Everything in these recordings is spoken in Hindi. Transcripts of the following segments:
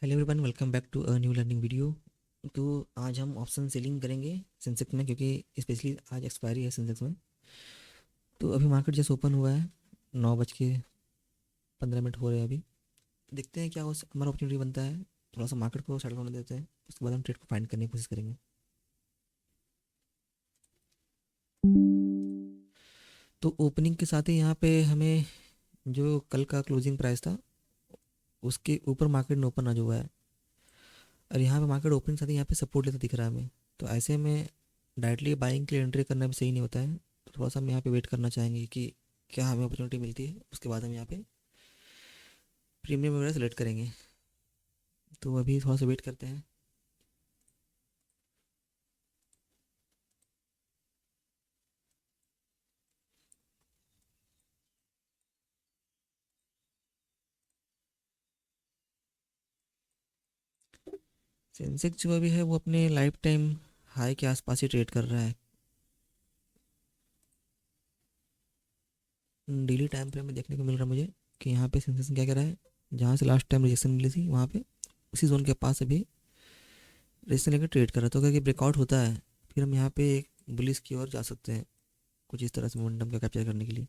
Hello everyone, welcome back to a new learning video. तो आज हम ऑप्शन सेलिंग करेंगे सेंसेक्स में, क्योंकि स्पेशली आज एक्सपायरी है सेंसेक्स में। तो अभी मार्केट जैसे ओपन हुआ है, 9:15 हो रहे हैं अभी। देखते हैं क्या हो हमारा अपॉर्चुनिटी बनता है। थोड़ा सा मार्केट को सेटल होने देते हैं, उसके बाद हम ट्रेड को फाइंड करने की कोशिश करेंगे। तो ओपनिंग के साथ ही यहाँ पे हमें जो कल का क्लोजिंग प्राइस था उसके ऊपर मार्केट ने ओपन आज हुआ है, और यहाँ पे मार्केट ओपनिंग के साथ ही यहाँ पे सपोर्ट लेता दिख रहा है हमें। तो ऐसे में डायरेक्टली बाइंग के लिए एंट्री करना भी सही नहीं होता है। तो थोड़ा सा हम यहाँ पे वेट करना चाहेंगे कि क्या हमें अपॉर्चुनिटी मिलती है, उसके बाद हम यहाँ पे प्रीमियम वगैरह सेलेक्ट करेंगे। तो अभी थोड़ा सा वेट करते हैं। सेंसेक्स जो अभी है वो अपने लाइफ टाइम हाई के आसपास ही ट्रेड कर रहा है। डेली टाइम फ्रेम में देखने को मिल रहा है मुझे कि यहाँ पे सेंसेक्स क्या कर रहा है। जहाँ से लास्ट टाइम रिजेक्शन मिली थी वहाँ पे उसी जोन के पास अभी रेजिस्टेंस लेकर ट्रेड कर रहा है। तो अगर ये ब्रेकआउट होता है फिर हम यहाँ पे एक बुलिस की ओर जा सकते हैं, कुछ इस तरह से मोमेंटम का कैप्चर करने के लिए।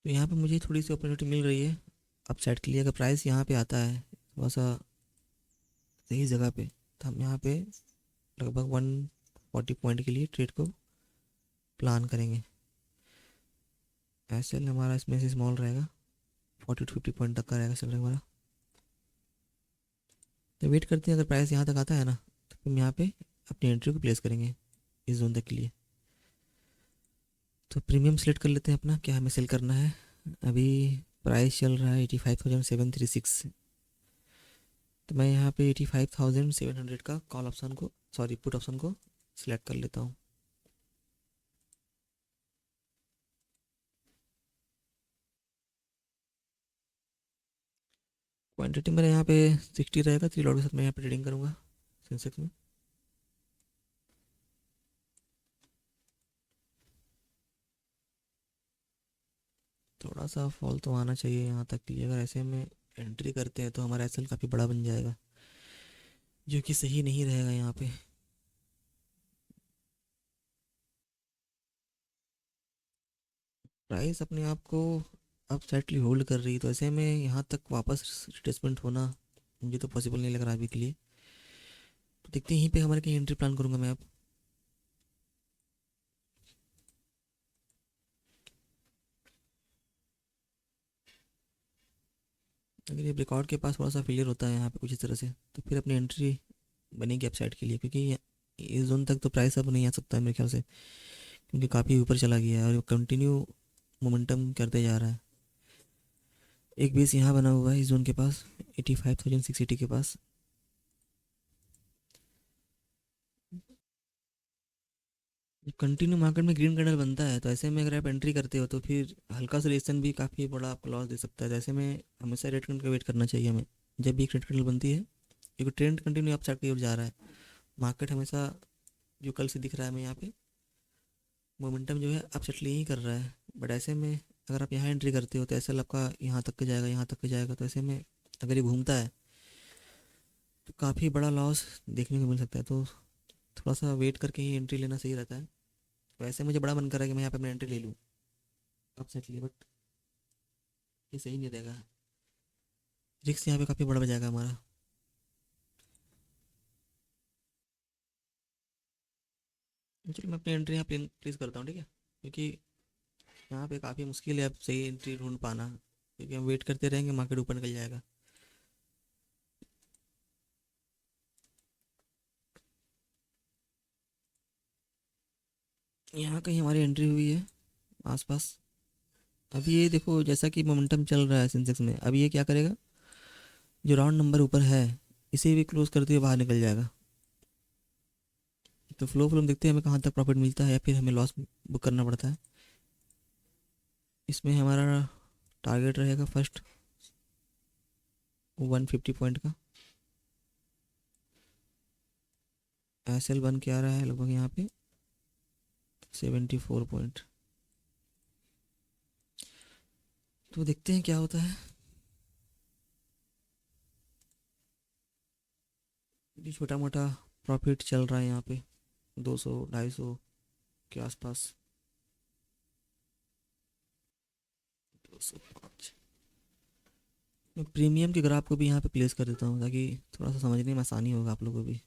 तो यहाँ पे मुझे थोड़ी सी अपॉर्चुनिटी मिल रही है अपसाइड के लिए। अगर प्राइस यहाँ पे आता है थोड़ा सा सही जगह पे, तो हम यहाँ पे लगभग 140 पॉइंट के लिए ट्रेड को प्लान करेंगे। एस एल हमारा इसमें से स्मॉल रहेगा, 40 to 50 पॉइंट तक का रहेगा चल रहा हमारा। तो वेट करते हैं, अगर प्राइस यहाँ तक आता है ना तो हम यहाँ पे अपनी एंट्री को प्लेस करेंगे इस जोन तक के लिए। तो प्रीमियम सेलेक्ट कर लेते हैं अपना, क्या हमें सेल करना है। अभी प्राइस चल रहा है 85,736। तो मैं यहाँ पे 85,700 का कॉल ऑप्शन को, सॉरी पुट ऑप्शन को सिलेक्ट कर लेता हूँ। क्वांटिटी मेरा यहाँ पे 60 रहेगा। 3 लॉट के साथ मैं यहाँ पे ट्रेडिंग करूँगा सेंसेक्स में। थोड़ा सा फॉल तो आना चाहिए यहाँ तक के लिए। अगर ऐसे में एंट्री करते हैं तो हमारा एसएल काफ़ी बड़ा बन जाएगा, जो कि सही नहीं रहेगा यहाँ पे। प्राइस अपने आप को अब सेटली होल्ड कर रही है, तो ऐसे में यहाँ तक वापस रिट्रेसमेंट होना मुझे तो पॉसिबल नहीं लग रहा अभी के लिए। तो देखते हैं, यहीं पे हमारे कहीं एंट्री प्लान करूँगा मैं अब। अगर ये ब्रेकआउट के पास थोड़ा सा फेलियर होता है यहाँ पे कुछ इस तरह से, तो फिर अपनी एंट्री बनेगी अपसाइड के लिए, क्योंकि इस जोन तक तो प्राइस अब नहीं आ सकता है मेरे ख्याल से, क्योंकि काफ़ी ऊपर चला गया है और कंटिन्यू मोमेंटम करते जा रहा है। एक बेस यहाँ बना हुआ है इस जोन के पास, 85,680 के पास। कंटिन्यू मार्केट में ग्रीन कैंडल बनता है, तो ऐसे में अगर आप एंट्री करते हो तो फिर हल्का सा रेजिस्टेंस भी काफ़ी बड़ा आपको लॉस दे सकता है। तो ऐसे में हमेशा रेड कैंडल का वेट करना चाहिए हमें जब भी एक रेड कैंडल बनती है, क्योंकि ट्रेंड कंटिन्यू अप साइड की ओर जा रहा है। मार्केट हमेशा जो कल से दिख रहा है हमें यहाँ पे मोमेंटम जो है अप साइड ही कर रहा है। बट ऐसे में अगर आप यहाँ एंट्री करते हो तो ऐसा आपका यहाँ तक के जाएगा, यहाँ तक के जाएगा। तो ऐसे में अगर ये घूमता है तो काफ़ी बड़ा लॉस देखने को मिल सकता है। तो थोड़ा सा वेट करके ही एंट्री लेना सही रहता है। वैसे मुझे बड़ा मन कर रहा है कि मैं यहाँ पे अपनी एंट्री ले लूँ अपसेटली, बट ये सही नहीं रहेगा। रिस्क यहाँ पे काफ़ी बड़ा हो जाएगा हमारा। चलो मैं अपनी एंट्री यहाँ प्लीज़ करता हूँ, ठीक है, क्योंकि यहाँ पे काफ़ी मुश्किल है अब सही एंट्री ढूंढ पाना, क्योंकि हम वेट करते रहेंगे मार्केट ऊपर निकल जाएगा। यहाँ कहीं हमारी एंट्री हुई है आसपास। अभी ये देखो, जैसा कि मोमेंटम चल रहा है सेंसेक्स में, अभी ये क्या करेगा, जो राउंड नंबर ऊपर है इसे भी क्लोज करते हुए बाहर निकल जाएगा। तो फ्लो देखते हैं हमें कहाँ तक प्रॉफिट मिलता है या फिर हमें लॉस बुक करना पड़ता है। इसमें हमारा टारगेट रहेगा फर्स्ट 150 पॉइंट का। एस एल बन के आ रहा है लगभग यहाँ पे 74 पॉइंट। तो देखते हैं क्या होता है। ये छोटा मोटा प्रॉफिट चल रहा है यहाँ पे, 200 250 के आसपास। 205। मैं प्रीमियम के ग्राफ को भी यहाँ पे प्लेस कर देता हूँ ताकि थोड़ा सा समझने में आसानी होगा आप लोगों को भी।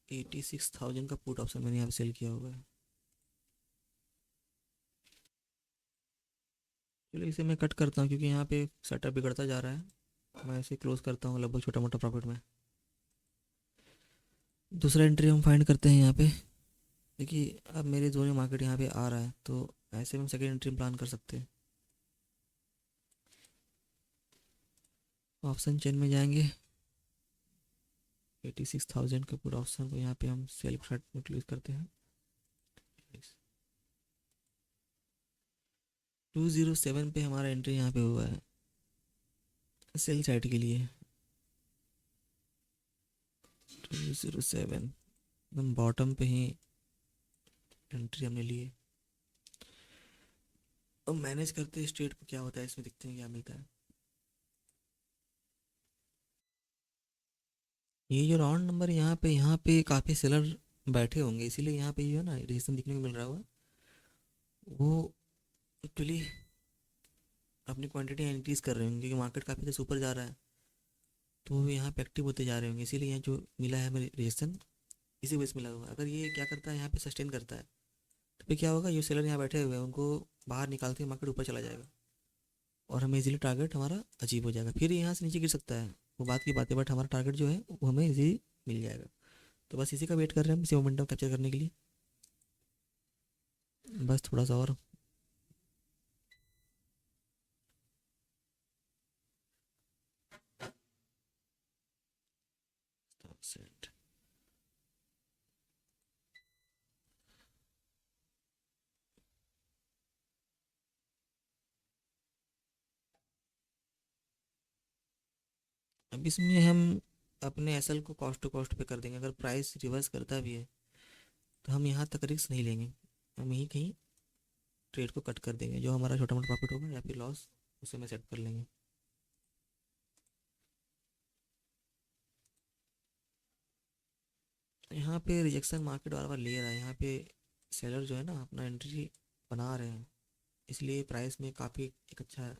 86,000 का पुट ऑप्शन मैंने यहाँ पे सेल किया हुआ है। चलो इसे मैं कट करता हूँ क्योंकि यहाँ पे सेटअप बिगड़ता जा रहा है। मैं इसे क्लोज करता हूँ लगभग छोटा मोटा प्रॉफिट में। दूसरा एंट्री हम फाइंड करते हैं यहाँ पे। देखिए अब मेरे जोन में मार्केट यहाँ पे आ रहा है तो ऐसे में हम सेकेंड एंट्री प्लान कर सकते हैं। ऑप्शन चेन में जाएंगे, 86,000 के पूरा ऑप्शन को यहाँ पे हम सेल साइड में क्लोज करते हैं। 207 पे हमारा एंट्री यहाँ पे हुआ है सेल साइड के लिए। 207 एकदम बॉटम पे ही एंट्री हमने लिए। अब मैनेज करते हैं स्ट्रेट को क्या होता है इसमें, देखते हैं क्या मिलता है। ये जो राउंड नंबर यहाँ पे काफ़ी सेलर बैठे होंगे इसीलिए यहाँ पे जो है ना रेजिस्टेंस दिखने को मिल रहा होगा। वो एक्चुअली अपनी क्वांटिटी इंक्रीज कर रहे होंगे क्योंकि मार्केट काफ़ी देर से ऊपर जा रहा है तो वो यहाँ पे एक्टिव होते जा रहे होंगे, इसीलिए यहाँ जो मिला है हमें रेजिस्टेंस इसी वजह से मिला होगा। अगर ये क्या करता है यहाँ पे सस्टेन करता है तो फिर क्या होगा, जो सेलर यहाँ बैठे हुए हैं उनको बाहर निकालते ही मार्केट ऊपर चला जाएगा और हमें इजीली टारगेट हमारा अचीव हो जाएगा। फिर यहाँ से नीचे गिर सकता है वो बात की बात है, बट हमारा टारगेट जो है वो हमें इजी मिल जाएगा। तो बस इसी का वेट कर रहे हैं हम, इसी मोमेंटम कैप्चर करने के लिए। बस थोड़ा सा और। अब इसमें हम अपने एसएल को कॉस्ट टू कॉस्ट पे कर देंगे। अगर प्राइस रिवर्स करता भी है तो हम यहाँ तक रिस्क नहीं लेंगे, हम यहीं कहीं ट्रेड को कट कर देंगे। जो हमारा छोटा मोटा प्रॉफिट होगा या फिर लॉस उसे में सेट कर लेंगे। यहाँ पे रिजेक्शन मार्केट बार बार ले रहा है, यहाँ पे सेलर जो है ना अपना एंट्री बना रहे हैं, इसलिए प्राइस में काफ़ी एक अच्छा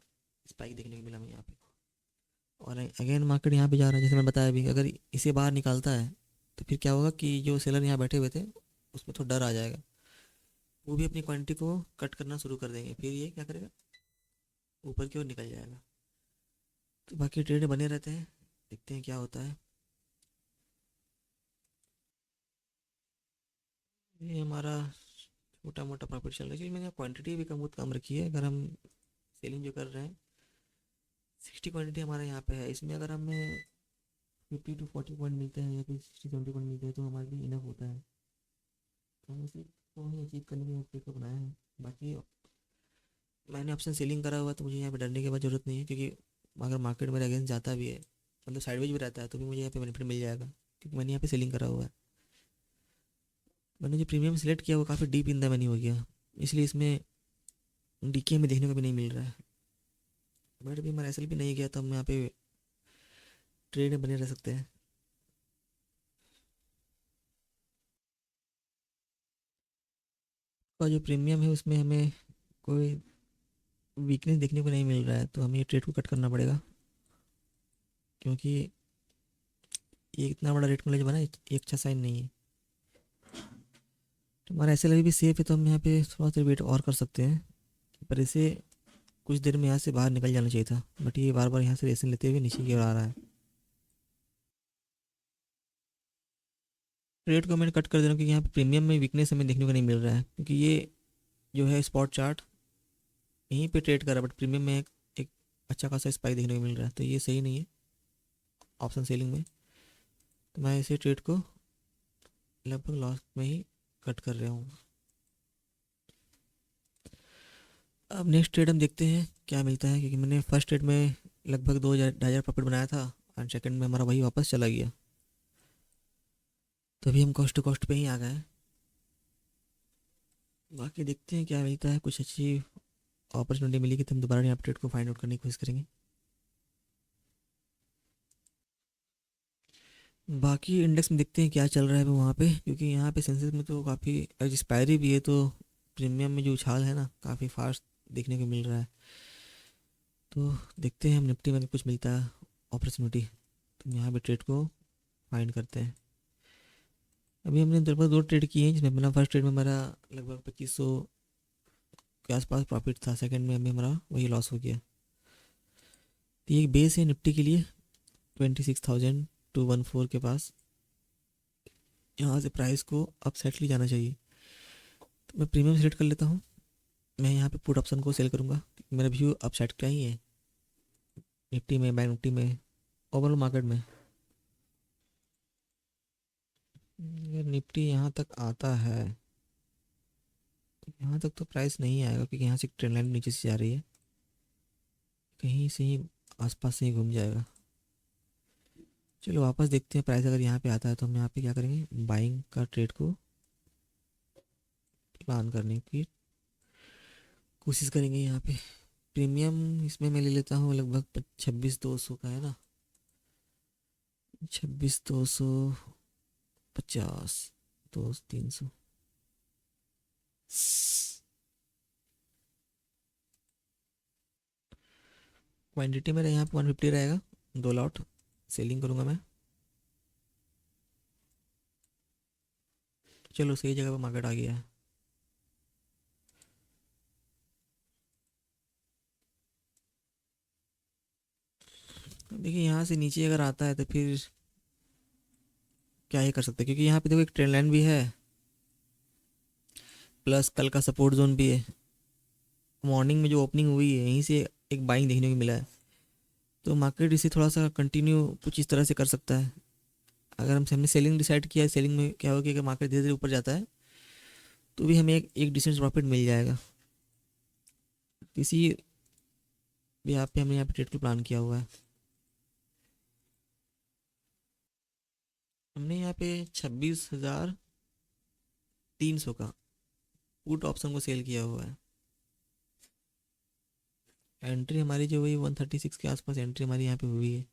स्पाइक देखने को मिला हमें यहाँ पे। और अगेन मार्केट यहाँ पे जा रहा है जैसे मैं बताया भी, अगर इसे बाहर निकालता है तो फिर क्या होगा कि जो सेलर यहाँ बैठे हुए थे उसमें थोड़ा डर आ जाएगा, वो भी अपनी क्वांटिटी को कट करना शुरू कर देंगे। फिर ये क्या करेगा, ऊपर की ओर निकल जाएगा। तो बाकी ट्रेड बने रहते हैं, देखते हैं क्या होता है। ये हमारा छोटा मोटा प्रॉफिट चल रहा है क्योंकि मैंने क्वांटिटी भी कम बहुत कम रखी है। अगर हम सेलिंग जो कर रहे हैं 60 क्वांटिटी हमारे यहाँ पे है, इसमें अगर हमें 50 to 40 पॉइंट मिलते हैं या फिर 60 70 पॉइंट मिलते हैं तो हमारे लिए इनफ होता है। तो हम इसी को ही अचीव करने के लिए ट्रेड को बनाया है। बाकी मैंने ऑप्शन सेलिंग करा हुआ है, तो मुझे यहाँ पे डरने की बात ज़रूरत नहीं है क्योंकि अगर मार्केट मेरे अगेंस्ट जाता भी है, मतलब साइडवेज भी रहता है, तो भी मुझे यहाँ पे बेनिफिट मिल जाएगा क्योंकि मैंने यहाँ पे सेलिंग करा हुआ है। मैंने जो प्रीमियम सेलेक्ट किया वो काफ़ी डीप इन द मनी हो गया, इसलिए इसमें डीके में देखने को भी नहीं मिल रहा है। बट भी हमारा एसएल भी नहीं गया तो हम यहाँ पे ट्रेड में बने रह सकते हैं। और जो प्रीमियम है उसमें हमें कोई वीकनेस देखने को नहीं मिल रहा है, तो हमें ये ट्रेड को कट करना पड़ेगा क्योंकि ये इतना बड़ा रेट मिले जो बना एक अच्छा साइन नहीं है। तो हमारा एसएल अभी भी सेफ है, तो हम यहाँ पे थोड़ा सा वेट और कर सकते हैं, पर इसे कुछ देर में यहाँ से बाहर निकल जाना चाहिए था। बट ये बार बार यहाँ से रेसन लेते हुए नीचे की ओर आ रहा है। रेट को मैंने कट कर दे रहा हूँ क्योंकि यहाँ पे प्रीमियम में वीकनेस हमें देखने को नहीं मिल रहा है क्योंकि ये जो है स्पॉट चार्ट यहीं पे ट्रेड कर रहा है, बट प्रीमियम में एक अच्छा खासा स्पाइक देखने को मिल रहा है, तो ये सही नहीं है ऑप्शन सेलिंग में। तो मैं इसे ट्रेड को लगभग लॉस में ही कट कर रहा हूँ। अब नेक्स्ट ट्रेड हम देखते हैं क्या मिलता है क्योंकि मैंने फर्स्ट ट्रेड में लगभग 2,000 2,500 प्रॉफिट बनाया था और सेकंड में हमारा वही वापस चला गया, तो अभी हम कॉस्ट टू कॉस्ट पे ही आ गए हैं। बाकी देखते हैं क्या मिलता है, कुछ अच्छी अपॉर्चुनिटी मिलेगी तो हम दोबारा यहाँ ट्रेड को फाइंड आउट करने की कोशिश करेंगे। बाकी इंडेक्स में देखते हैं क्या चल रहा है वहाँ पे, क्योंकि यहाँ पे सेंसेक्स में तो काफ़ी एक्सपायरी भी है, तो प्रीमियम में जो उछाल है ना काफ़ी फास्ट देखने को मिल रहा है। तो देखते हैं हम निफ्टी में अगर कुछ मिलता है अपॉर्चुनिटी तो यहाँ पे ट्रेड को फाइंड करते हैं। अभी हमने लगभग 2 ट्रेड किए हैं, जिसमें अपना फर्स्ट ट्रेड में हमारा लगभग 2500 के आसपास प्रॉफिट था, सेकंड में अभी हमारा वही लॉस हो गया। तो ये एक बेस है निफ्टी के लिए 26,214 के पास। यहाँ से प्राइस को अप सेटली जाना चाहिए, तो मैं प्रीमियम सेलेक्ट कर लेता हूँ। मैं यहाँ पे पुट ऑप्शन को सेल करूँगा, मेरा व्यू अप साइड का ही है निफ्टी में, बैंक निफ्टी में, ओवरऑल मार्केट में। अगर निफ्टी यहाँ तक आता है, यहाँ तक तो प्राइस नहीं आएगा, क्योंकि यहाँ से ट्रेंड लाइन नीचे से जा रही है, कहीं से ही आसपास से ही घूम जाएगा। चलो वापस देखते हैं, प्राइस अगर यहाँ पे आता है तो हम यहाँ पे क्या करेंगे, बाइंग का ट्रेड को प्लान करने की कोशिश करेंगे। यहाँ पे प्रीमियम इसमें मैं ले लेता हूँ लगभग 26,200 का है ना, 26,250, 2,300। क्वांटिटी मेरा यहाँ पे 150 रहेगा, 2 लॉट सेलिंग करूँगा मैं। चलो सही जगह पर मार्केट आ गया है। अब देखिए यहाँ से नीचे अगर आता है तो फिर क्या ही कर सकते हैं, क्योंकि यहाँ पे देखो एक ट्रेंड लाइन भी है, प्लस कल का सपोर्ट जोन भी है। मॉर्निंग में जो ओपनिंग हुई है यहीं से एक बाइंग देखने को मिला है, तो मार्केट इसे थोड़ा सा कंटिन्यू कुछ इस तरह से कर सकता है। अगर हमने सेलिंग डिसाइड किया है, सेलिंग में क्या होगा कि अगर मार्केट धीरे धीरे ऊपर जाता है तो भी हमें एक डिसेंट प्रॉफिट मिल जाएगा। इसी भी यहाँ पे हमने यहाँ पे ट्रेड को प्लान किया हुआ है। हमने यहाँ पे 26,300 का पुट ऑप्शन को सेल किया हुआ है। एंट्री हमारी जो हुई 136 के आसपास एंट्री हमारी यहाँ पे हुई है।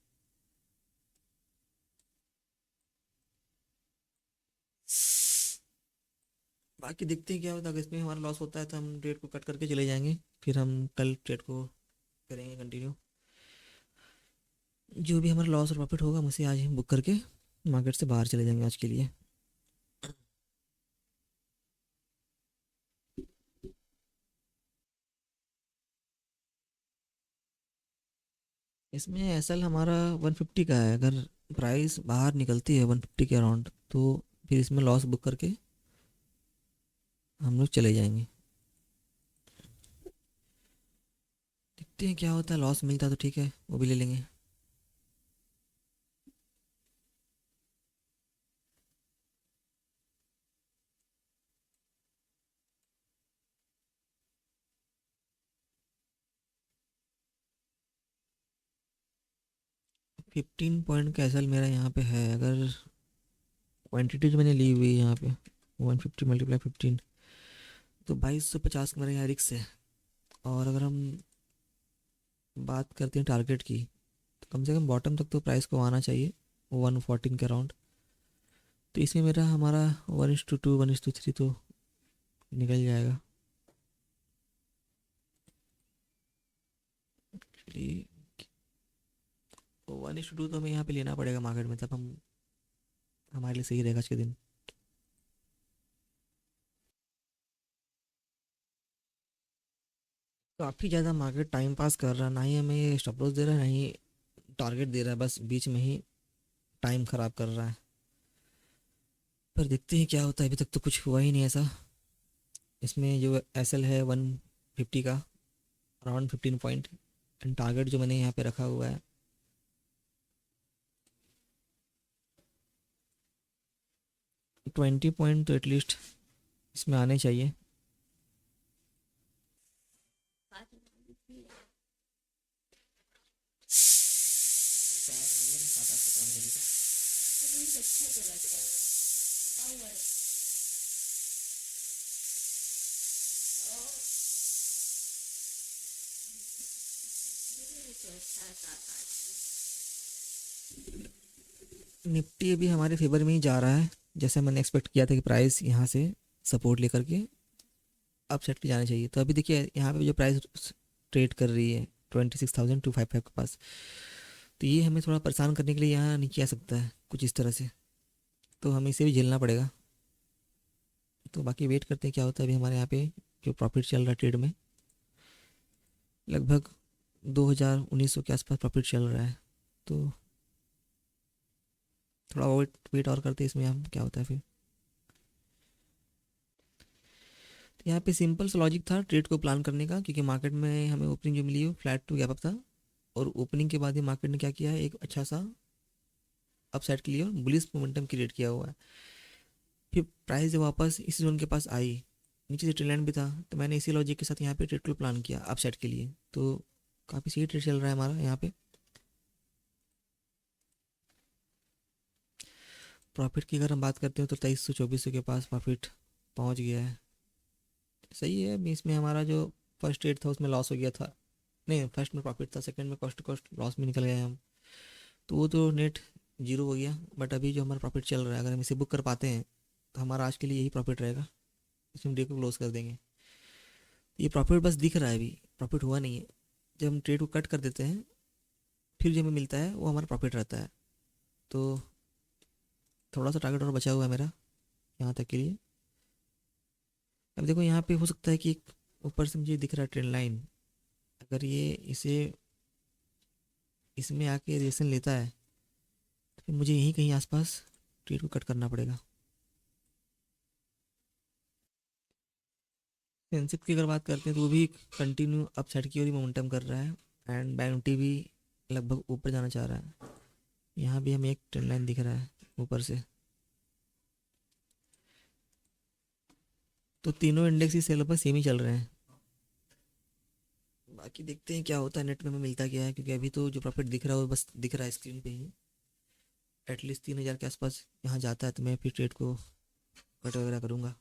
बाकी देखते हैं क्या होता है, अगर इसमें हमारा लॉस होता है तो हम ट्रेड को कट करके चले जाएंगे, फिर हम कल ट्रेड को करेंगे कंटिन्यू। जो भी हमारा लॉस और प्रॉफिट होगा हम उसे आज ही बुक करके मार्केट से बाहर चले जाएंगे आज के लिए। इसमें एसएल हमारा 150 का है, अगर प्राइस बाहर निकलती है 150 के अराउंड तो फिर इसमें लॉस बुक करके हम लोग चले जाएंगे। देखते हैं क्या होता है, लॉस मिलता है तो ठीक है वो भी ले लेंगे। 15 पॉइंट का एसएल मेरा यहाँ पे है, अगर क्वांटिटी जो मैंने ली हुई है यहाँ पे 150 मल्टीप्लाई 15, तो 2250 का मेरा यहाँ रिक्स है। और अगर हम बात करते हैं टारगेट की, तो कम से कम बॉटम तक तो प्राइस को आना चाहिए 114 के अराउंड। तो इसमें मेरा हमारा 1:2 1:3 तो निकल जाएगा। एक्चुअली 1:2 तो हमें यहाँ पे लेना पड़ेगा मार्केट में, तब हम हमारे लिए सही रहेगा आज के दिन। काफ़ी ज़्यादा मार्केट टाइम पास कर रहा है, ना ही हमें ये स्टॉप लॉस दे रहा है ना ही टारगेट दे रहा है, बस बीच में ही टाइम ख़राब कर रहा है। पर देखते हैं क्या होता है, अभी तक तो कुछ हुआ ही नहीं ऐसा। इसमें जो एस एल है 150 का अराउंड 15 पॉइंट, एंड टारगेट जो मैंने यहाँ पे रखा हुआ है 20 पॉइंट तो एटलीस्ट इसमें आने चाहिए। निफ्टी अभी हमारे फेवर में ही जा रहा है, जैसे मैंने एक्सपेक्ट किया था कि प्राइस यहाँ से सपोर्ट लेकर के अप साइड पे जाना चाहिए। तो अभी देखिए यहाँ पे जो प्राइस ट्रेड कर रही है 26,255 के पास, तो ये हमें थोड़ा परेशान करने के लिए यहाँ नीचे आ सकता है कुछ इस तरह से, तो हमें इसे भी झेलना पड़ेगा। तो बाकी वेट करते हैं क्या होता है। अभी हमारे यहाँ पे जो प्रॉफिट चल रहा है ट्रेड में, लगभग 2,1900 के आसपास प्रॉफिट चल रहा है। तो थोड़ा वेट वेट और करते हैं इसमें, हम क्या होता है फिर। तो यहाँ पे सिंपल सा लॉजिक था ट्रेड को प्लान करने का, क्योंकि मार्केट में हमें ओपनिंग जो मिली है फ्लैट टू गैप अप था, और ओपनिंग के बाद ही मार्केट ने क्या किया है, एक अच्छा सा अपसाइड के लिए बुलिश मोमेंटम क्रिएट किया हुआ है। फिर प्राइस जब वापस इस जोन के पास आई, नीचे से ट्रेंड लाइन भी था, तो मैंने इसी लॉजिक के साथ यहाँ पे ट्रेड को प्लान किया अपसाइड के लिए। तो काफ़ी सही ट्रेड चल रहा है हमारा यहाँ पे। प्रॉफिट की अगर हम बात करते हैं तो 2300-2400 के पास प्रॉफिट पहुँच गया है। सही है। अभी इसमें हमारा जो फर्स्ट ट्रेड था उसमें लॉस हो गया था, नहीं फर्स्ट में प्रॉफिट था, सेकंड में कॉस्ट टू कॉस्ट लॉस में निकल गए हम, तो वो तो नेट जीरो हो गया। बट अभी जो हमारा प्रॉफिट चल रहा है, अगर हम इसे बुक कर पाते हैं तो हमारा आज के लिए यही प्रॉफिट रहेगा। इसमें डे को क्लोज कर देंगे। ये प्रॉफिट बस दिख रहा है, अभी प्रॉफिट हुआ नहीं है। जब हम ट्रेड को कट कर देते हैं, फिर जो हमें मिलता है वो हमारा प्रॉफिट रहता है। तो थोड़ा सा टारगेट और बचा हुआ है मेरा यहाँ तक के लिए। अब देखो यहाँ पे हो सकता है कि एक ऊपर से मुझे दिख रहा है ट्रेंड लाइन, अगर ये इसे इसमें आके रिएक्शन लेता है तो फिर मुझे यहीं कहीं आसपास ट्रेड को कट करना पड़ेगा। सेंसेक्स की अगर बात करते हैं तो वो भी कंटिन्यू अप साइड की ओर ही मोमेंटम कर रहा है, एंड बैंक निफ्टी भी लगभग ऊपर जाना चाह रहा है। यहाँ भी हमें एक ट्रेंड लाइन दिख रहा है ऊपर से। तो तीनों इंडेक्स ही लगभग सेम ही चल रहे हैं। बाकी देखते हैं क्या होता है, नेट में हमें मिलता क्या है, क्योंकि अभी तो जो प्रॉफिट दिख रहा है वो बस दिख रहा है स्क्रीन पे ही। एटलीस्ट 3,000 के आसपास यहाँ जाता है तो मैं फिर ट्रेड को कट वगैरह करूँगा।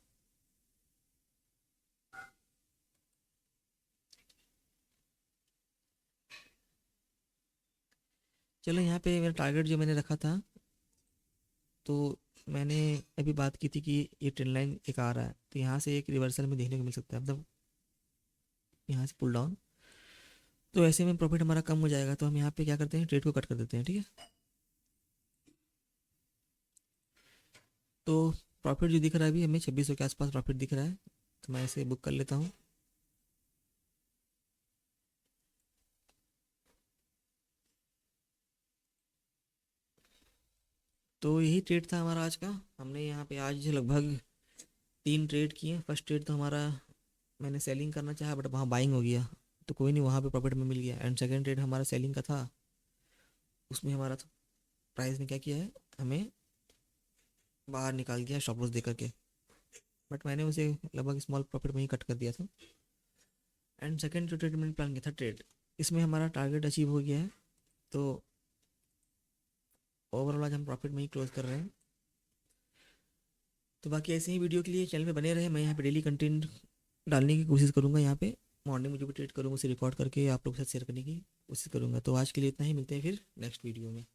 चलो यहाँ पे मेरा टारगेट जो मैंने रखा था, तो मैंने अभी बात की थी कि ये ट्रेंड लाइन एक आ रहा है, तो यहाँ से एक रिवर्सल में देखने को मिल सकता है, मतलब यहाँ से पुल डाउन। तो ऐसे में प्रॉफिट हमारा कम हो जाएगा, तो हम यहाँ पे क्या करते हैं, ट्रेड को कट कर देते हैं, ठीक है। तो प्रॉफिट जो दिख रहा है अभी हमें 2600 के आसपास प्रॉफिट दिख रहा है, तो मैं इसे बुक कर लेता हूँ। तो यही ट्रेड था हमारा आज का। हमने यहाँ पे आज लगभग 3 ट्रेड किए। फर्स्ट ट्रेड तो हमारा मैंने सेलिंग करना चाहा बट वहाँ बाइंग हो गया, तो कोई नहीं, वहाँ पे प्रॉफिट में मिल गया। एंड सेकंड ट्रेड हमारा सेलिंग का था, उसमें हमारा तो प्राइस ने क्या किया है, हमें बाहर निकाल दिया स्टॉप लॉस दे करके, बट मैंने उसे लगभग स्मॉल प्रॉफिट में ही कट कर दिया था। एंड सेकंड जो ट्रेड मैंने प्लान किया था ट्रेड, इसमें हमारा टारगेट अचीव हो गया है। तो ओवरऑल आज हम प्रॉफिट में ही क्लोज कर रहे हैं। तो बाकी ऐसे ही वीडियो के लिए चैनल पे बने रहे। मैं यहाँ पे डेली कंटेंट डालने की कोशिश करूँगा। यहाँ पे मॉर्निंग में जो भी ट्रेड करूँगा उसे रिकॉर्ड करके आप लोग के साथ शेयर करने की कोशिश करूँगा। तो आज के लिए इतना ही, मिलते हैं फिर नेक्स्ट वीडियो में।